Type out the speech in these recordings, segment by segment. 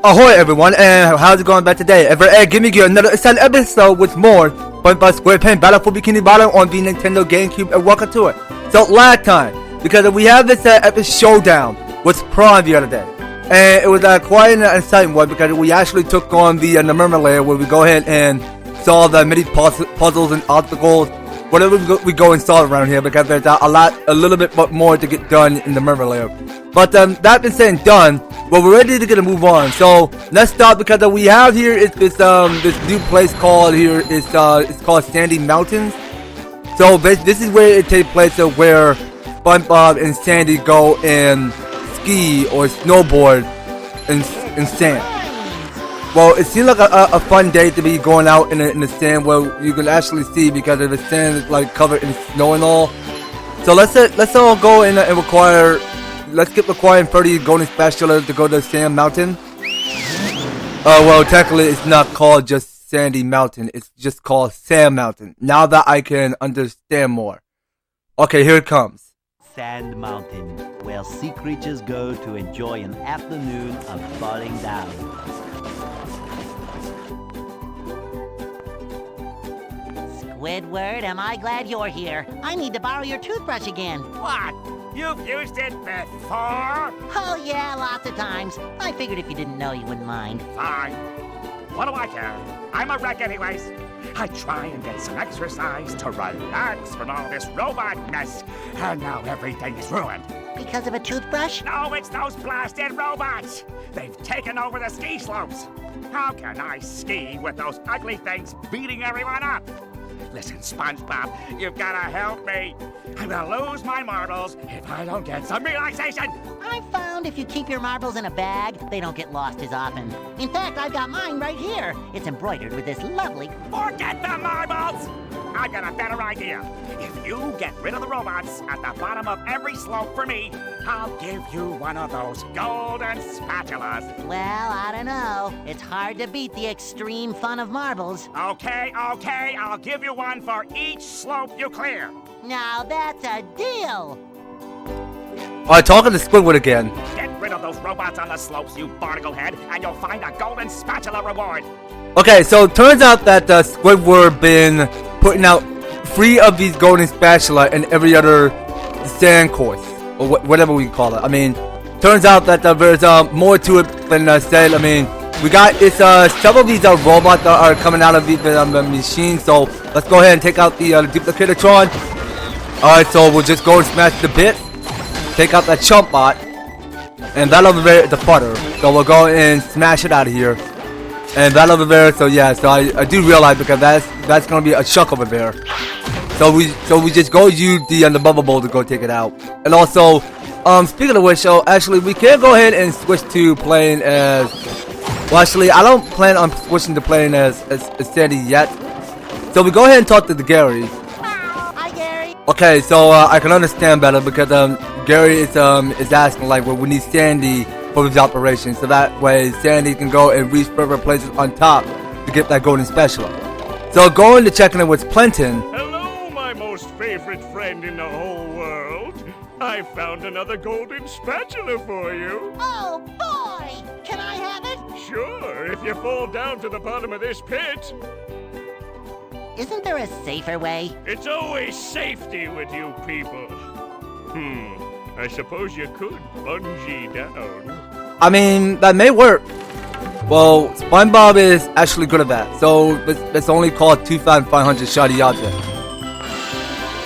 Ahoy everyone, and how's it going back today? Give me another exciting episode with more SpongeBob SquarePants Battle for Bikini Bottom on the Nintendo GameCube, and welcome to it. So last time, because we have this epic showdown with Prawn the other day, and it was quite an exciting one because we actually took on the mermaid layer where we go ahead and solve the many puzzles and obstacles, whatever we go and solve around here, because there's a little bit more to get done in the mermaid layer. But that being said and done, well, we're ready to get a move on. So let's start, because we have here is this new place called here is it's called Sandy Mountains. So this is where it takes place of where SpongeBob and Sandy go and ski or snowboard in sand. Well, it seems like a fun day to be going out in the sand where you can actually see, because of the sand is like covered in snow and all. So let's all go in and require. Let's get requiring 30 Golden Spatula to go to Sand Mountain. Well, technically it's not called just Sandy Mountain. It's just called Sand Mountain. Now that I can understand more. Okay, here it comes. Sand Mountain, where sea creatures go to enjoy an afternoon of falling down. Squidward, am I glad you're here. I need to borrow your toothbrush again. What? You've used it before? Oh yeah, lots of times. I figured if you didn't know, you wouldn't mind. Fine. What do I care? I'm a wreck anyways. I try and get some exercise to relax from all this robot mess, and now everything's ruined. Because of a toothbrush? No, it's those blasted robots. They've taken over the ski slopes. How can I ski with those ugly things beating everyone up? Listen, SpongeBob, you've got to help me. I'm going to lose my marbles if I don't get some relaxation. I found if you keep your marbles in a bag, they don't get lost as often. In fact, I've got mine right here. It's embroidered with this lovely... Forget the marbles! I've got a better idea. If you get rid of the robots at the bottom of every slope for me, I'll give you one of those golden spatulas. Well, I don't know. It's hard to beat the extreme fun of marbles. Okay, I'll give you one for each slope you clear. Now that's a deal. Alright, talking to Squidward again. Get rid of those robots on the slopes, you barnacle head, and you'll find a golden spatula reward. Okay, so it turns out that Squidward been putting out 3 of these golden spatula in every other sand course, or whatever we call it. I mean, turns out that there's more to it than said. I mean, we got several of these robots that are coming out of the machine. So let's go ahead and take out the Duplicatron. Alright, so we'll just go and smash the bit, take out that chump bot, and that over there is the fodder. So we'll go and smash it out of here. And that over there, so yeah, so I do realize, because that's gonna be a chuck over there. So we just go use the bubble bowl to go take it out. And also, speaking of which, so actually we can go ahead and switch to playing as. Well, actually, I don't plan on switching to playing as Sandy yet. So we go ahead and talk to the Gary. Hi, Gary. Okay, so I can understand better, because Gary is asking, like, well, we need Sandy for his operation, so that way Sandy can go and reach further places on top to get that golden spatula. So going to checking in with Plenton. Hello, my most favorite friend in the whole world. I found another golden spatula for you. Oh, boy! Can I have it? Sure, if you fall down to the bottom of this pit. Isn't there a safer way? It's always safety with you people. I suppose you could bungee down. I mean, that may work. Well, SpongeBob is actually good at that, so it's only called 2,500 shoddy object.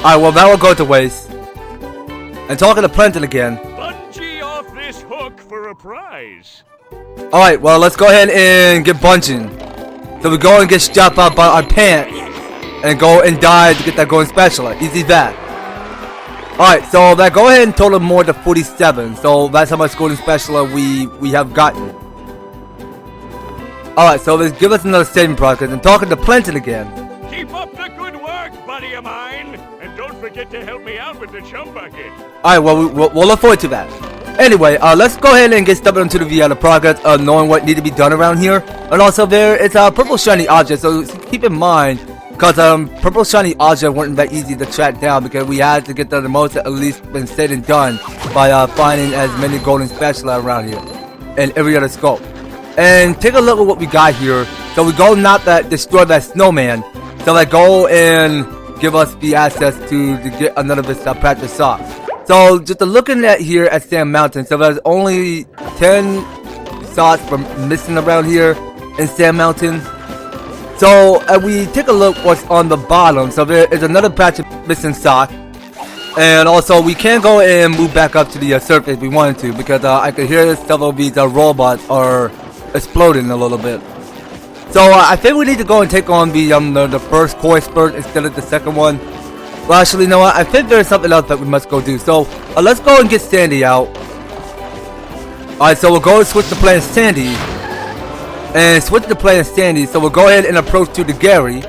Alright, well, that will go to waste. And talking to Plenton again. Bungee off this hook for a prize. Alright, well, let's go ahead and get bunging. So we go and get strapped out by our pants and go and die to get that golden spatula. Easy that. Alright, so that go ahead and total more to 47. So that's how much golden spatula we have gotten. Alright, so let's give us another saving process. And talking to Plenton again. Keep up the good work, buddy of mine. And don't forget to help me out with the chum bucket. Alright, well, we'll look forward to that. Anyway, let's go ahead and get started into the progress of knowing what needs to be done around here. And also there is a purple shiny object, so keep in mind, because purple shiny object weren't that easy to track down, because we had to get the most at least been said and done by finding as many golden spatula around here and every other scope. and take a look at what we got here. So we go destroy that snowman. So like go and give us the access to get another of this practice socks. So just looking at here at Sand Mountain, so there's only 10 socks from missing around here in Sand Mountain. So we take a look what's on the bottom. So there is another patch of missing sock. And also we can't go and move back up to the surface if we wanted to, because I could hear several of these robots are exploding a little bit. So I think we need to go and take on the first core spurt instead of the second one. Well, actually, you know what? I think there's something else that we must go do. So let's go and get Sandy out. Alright, so we'll go and switch to playing Sandy. And switch to playing Sandy. So we'll go ahead and approach to the Gary.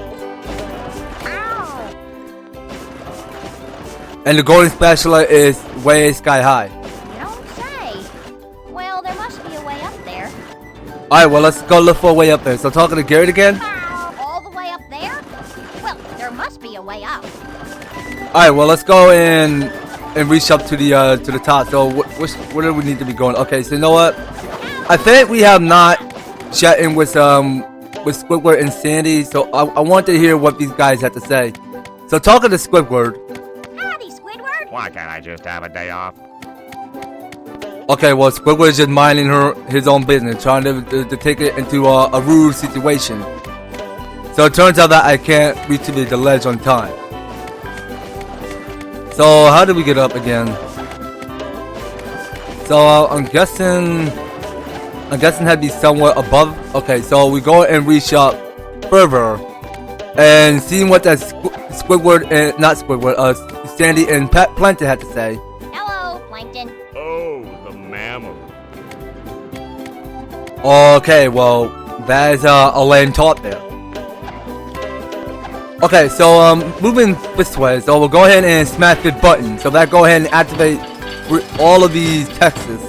And the Golden Spatula is way sky high. You don't say. Well, there must be a way up there. Alright, well, let's go look for a way up there. So talking to Garrett again. All the way up there? Well, there must be a way up. Alright, well, let's go and reach up to the top. So where do we need to be going? Okay, so you know what? I think we have not chatting with Squidward and Sandy. So I want to hear what these guys have to say. So talking to Squidward. Howdy, Squidward. Why can't I just have a day off? Okay, well, Squidward is just minding his own business, trying to take it into a rude situation. So it turns out that I can't reach the ledge on time. So how do we get up again? So I'm guessing had to be somewhere above. Okay, so we go and reach up further and seeing what that Squidward and not Squidward, Sandy and Plankton had to say. Hello, Plankton. Oh, the mammal. Okay, well, that is a lame talk there. Okay, so moving this way, so we'll go ahead and smash this button. So that go ahead and activate all of these texts.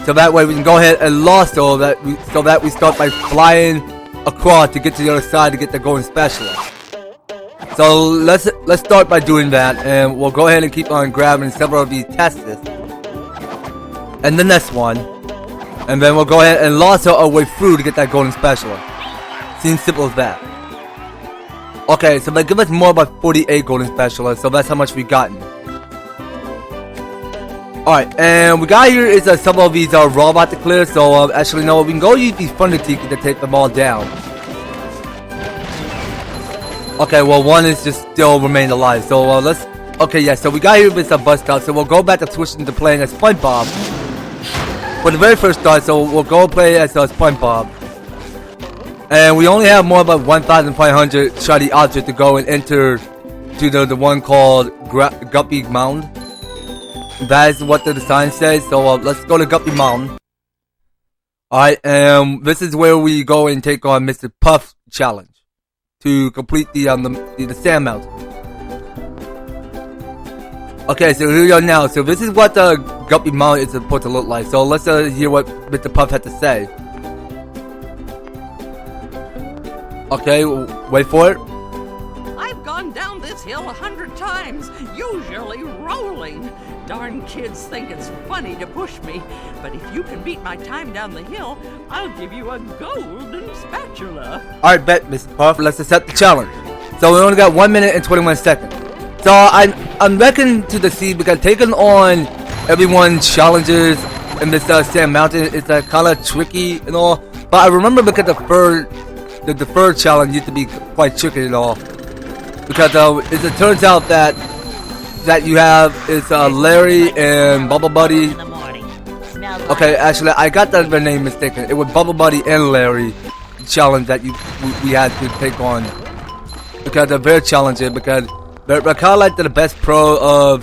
So that way we can go ahead and launch so that we start by flying across to get to the other side to get the Golden Spatula. So let's start by doing that, and we'll go ahead and keep on grabbing several of these tests. And the next one. And then we'll go ahead and launch our way through to get that Golden Spatula. Seems simple as that. Okay, so they give us more about 48 Golden Spatula, so that's how much we gotten. Alright, and we got here is some of these robots to clear, so actually no, we can go use these Thunder Tiki to take them all down. Okay, well one is just still remained alive, so let's... Okay, yeah, so we got here with a bus stop, so we'll go back to switching to playing as SpongeBob. For the very first start, so we'll go play as SpongeBob. And we only have more about 1,500 shiny objects to go and enter to the one called Guppy Mound. That is what the sign says, so let's go to Guppy Mountain. Alright, and this is where we go and take on Mr. Puff challenge to complete the Sand Mountain. Okay, so here we are now. So this is what the Guppy Mountain is supposed to look like. So let's hear what Mr. Puff had to say. Okay, wait for it. I've gone down this hill 100 times, usually rolling. Darn kids think it's funny to push me, but if you can beat my time down the hill, I'll give you a golden spatula. Alright, bet, Mr. Puff. Let's accept the challenge. So we only got 1 minute and 21 seconds. So I'm reckoning to see because taking on everyone's challenges in this Sand Mountain is kind of tricky and all. But I remember because the deferred challenge used to be quite tricky and all. Because it turns out that you have is Larry and Bubble Buddy. Okay, actually I got their name mistaken. It was Bubble Buddy and Larry challenge that we had to take on. Because they're very challenging because they're kind of like the best pro of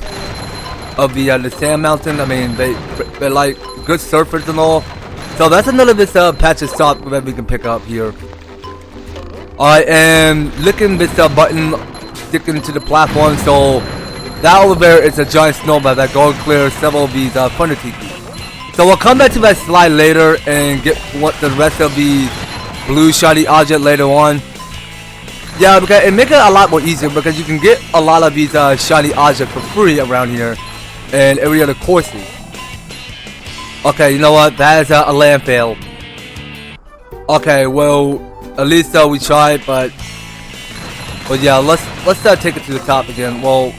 the Sand Mountain. I mean they're like good surfers and all. So that's another of this patch of stop that we can pick up here. I am licking this button sticking to the platform, so that over there is a giant snowball that go and clear several of these Thunder Tiki. So we'll come back to that slide later and get what the rest of the blue shiny object later on. Yeah, because it makes it a lot more easier because you can get a lot of these shiny objects for free around here and every other courses. Okay, you know what? That is a landfill. Okay, well, at least we tried, but yeah, let's take it to the top again. Well,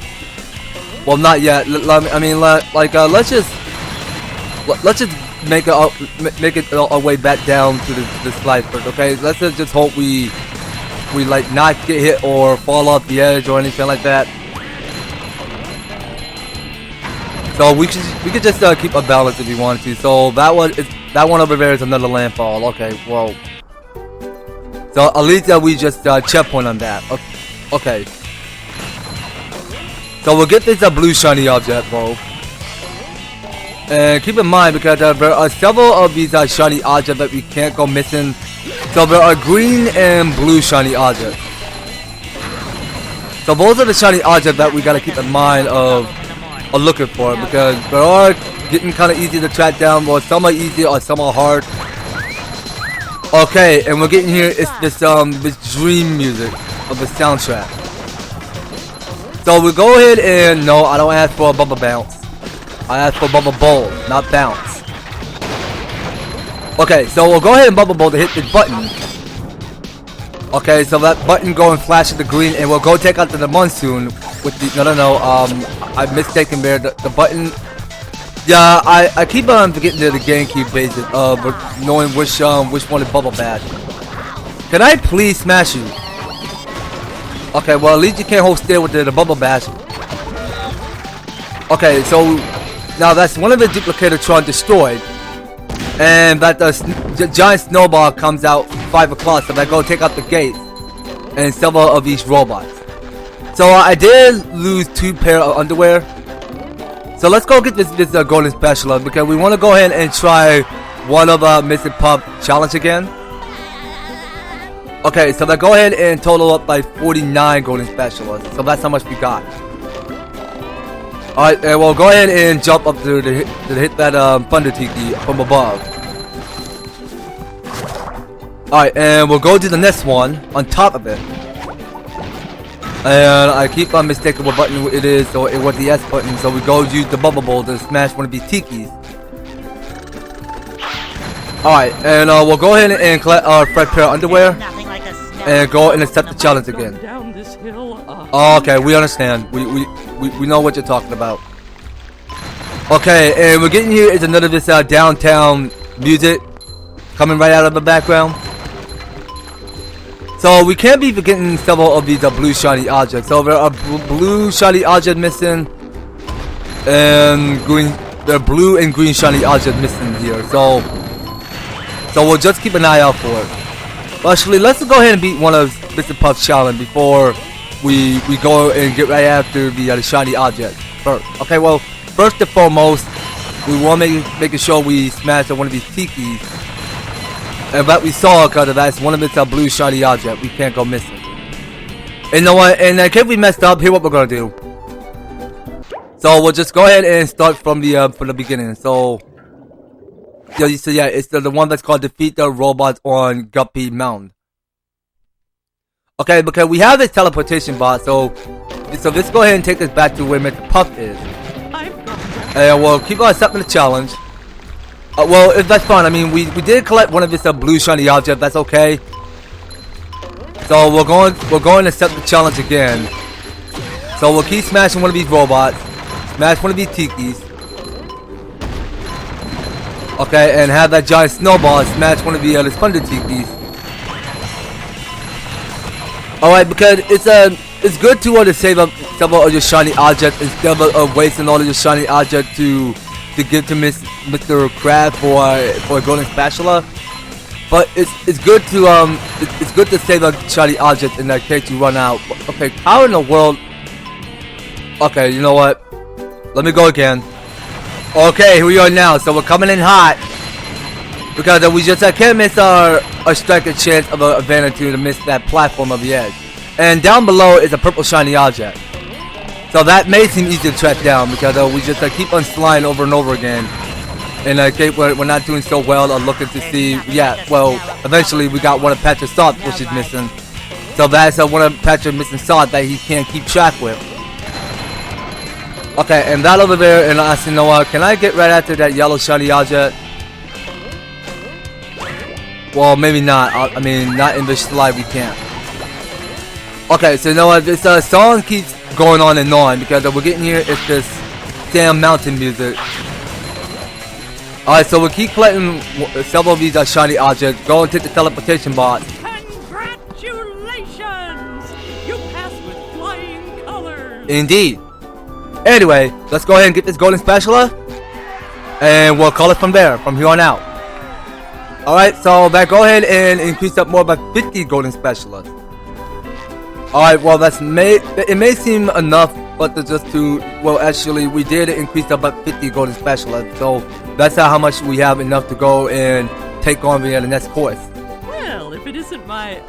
not yet. Let's just make it our way back down to the slide first. Okay, let's just hope we like not get hit or fall off the edge or anything like that. So we could just keep a balance if we wanted to. So that one over there is another landfall. Okay, well, so at least we just checkpoint on that. Okay. So we'll get this blue shiny object, bro. And keep in mind, because there are several of these shiny objects that we can't go missing. So there are green and blue shiny objects. So those are the shiny objects that we gotta keep in mind of looking for, because they are getting kind of easy to track down, or some are easy or some are hard. Okay, and we're getting here is this dream music of the soundtrack. So we go ahead and no, I don't ask for a bubble bounce. I ask for bubble bowl, not bounce. Okay, so we'll go ahead and bubble bowl to hit this button. Okay, so that button go and flash the green, and we'll go take out the monsoon with the no. I'm mistaken there. The button. Yeah, I keep on forgetting the GameCube basis of knowing which one is bubble bash. Can I please smash you? Okay, well at least you can't hold still with the bubble bash. Okay, so now that's one of the Duplicators destroyed, and that the giant snowball comes out 5 o'clock. So I go take out the gate and several of these robots. So I did lose 2 pair of underwear. So let's go get this Golden Spatula, because we want to go ahead and try one of Mr. Pup challenge again. Okay, so I go ahead and total up by 49 Golden Spatulas. So that's how much we got. Alright, and we'll go ahead and jump up to hit that Thunder Tiki from above. Alright, and we'll go to the next one on top of it. And I keep on mistaking what button it is, so it was the S button. So we go use the bubble bowl to smash one of these tikis. Alright, and we'll go ahead and collect our fresh pair of underwear and go and accept the challenge again. Down this hill, Oh, okay, we understand. We know what you're talking about. Okay, and we're getting here is another this downtown music coming right out of the background. So we can't be forgetting several of these blue shiny objects. So there are blue shiny objects missing, and green. There are blue and green shiny objects missing here. So we'll just keep an eye out for it. Well, actually, let's go ahead and beat one of Mr. Puff's challenge before we go and get right after the shiny object first. Okay, well, first and foremost, we want to make sure we smash one of these tikis. And that we saw, because that's one of its blue shiny object. We can't go missing. And you know what? And in case we messed up, here's what we're gonna do. So we'll just go ahead and start from the beginning. So yeah, it's the one that's called Defeat the Robots on Guppy Mountain. Okay, because we have this teleportation bot, so let's go ahead and take us back to where Mr. Puff is. And we'll keep on accepting the challenge. Well, if that's fine. I mean, we did collect one of this blue shiny object. That's okay. So we're going to accept the challenge again. So we'll keep smashing one of these robots, smash one of these tikis. Okay, and have that giant snowball smash one of the Thunder tikis. All right, because it's good to save up several of your shiny objects instead of wasting all of your shiny objects to give to Mr. Crab for a Golden Spatula, but it's good to save a shiny object in that case you run out. Okay, how in the world? Okay, you know what? Let me go again. Okay, here we are now. So we're coming in hot because we just can't miss our striker chance of a advantage to miss that platform of the edge. And down below is a purple shiny object. So that may seem easy to track down because we just keep on sliding over and over again. And we're not doing so well looking to see. Yeah, well, eventually we got one of Patrick's salt, which is missing. So that's one of Patrick's missing salt that he can't keep track with. Okay, and that over there, and I said, you know what, can I get right after that yellow shiny object? Well, maybe not. I mean, not in this live we can't. Okay, so you know what? This song keeps going on and on because we're getting here. It's this damn mountain music. Alright, so we'll keep collecting several of these shiny objects. Go and take the teleportation box. Congratulations! You passed with flying colors. Indeed. Anyway, let's go ahead and get this Golden Spatula. And we'll call it from there, from here on out. Alright, so back, go ahead and increase up more by 50 Golden Spatulas. Alright, well it may seem enough, but well actually we did increase up by 50 Golden Spatulas. So that's how much we have enough to go and take on the next course. Well, if it isn't my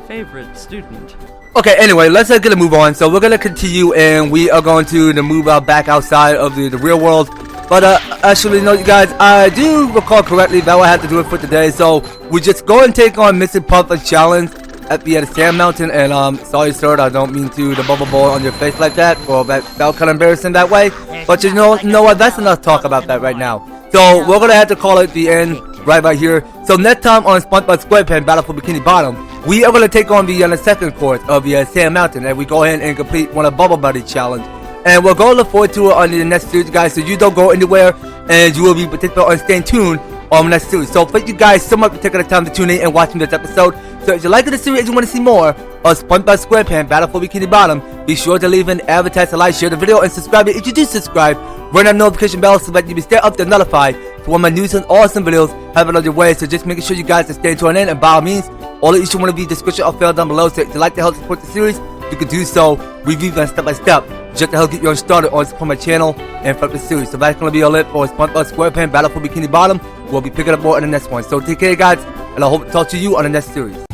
favorite student. Okay, anyway, let's get a move on. So we're going to continue and we are going to move back outside of the real world. But actually, no, you guys, I do recall correctly that I had to do it for today. So we just go and take on Mr. Puff's challenge at the Sand Mountain. And sorry, sir, I don't mean to the bubble ball on your face like that. Well, that felt kind of embarrassing that way. But you know what? That's enough talk about that right now. So we're going to have to call it the end right here. So next time on SpongeBob SquarePants Battle for Bikini Bottom, we are going to take on the second course of the Sand Mountain. And we go ahead and complete one of Bubble Buddy Challenge. And we're going to look forward to it on the next series, guys. So you don't go anywhere, and you will be participating on staying tuned on the next series. So thank you guys so much for taking the time to tune in and watching this episode. So if you like the series and you want to see more of SpongeBob SquarePants Battle for Bikini Bottom, be sure to leave an advertise, like, share the video, and subscribe if you do subscribe. Ring that notification bell so that you be stay up to notified for when my news and awesome videos have it on your way. So just making sure you guys are staying tuned in, and by all means, all of you should want to be description or fill down below. So if you like to help support the series, you can do so, review them step by step, just to help get you started on support my channel and for the series. So that's going to be all it for SpongeBob SquarePants Battle for Bikini Bottom. We'll be picking up more in the next one. So take care, guys, and I hope to talk to you on the next series.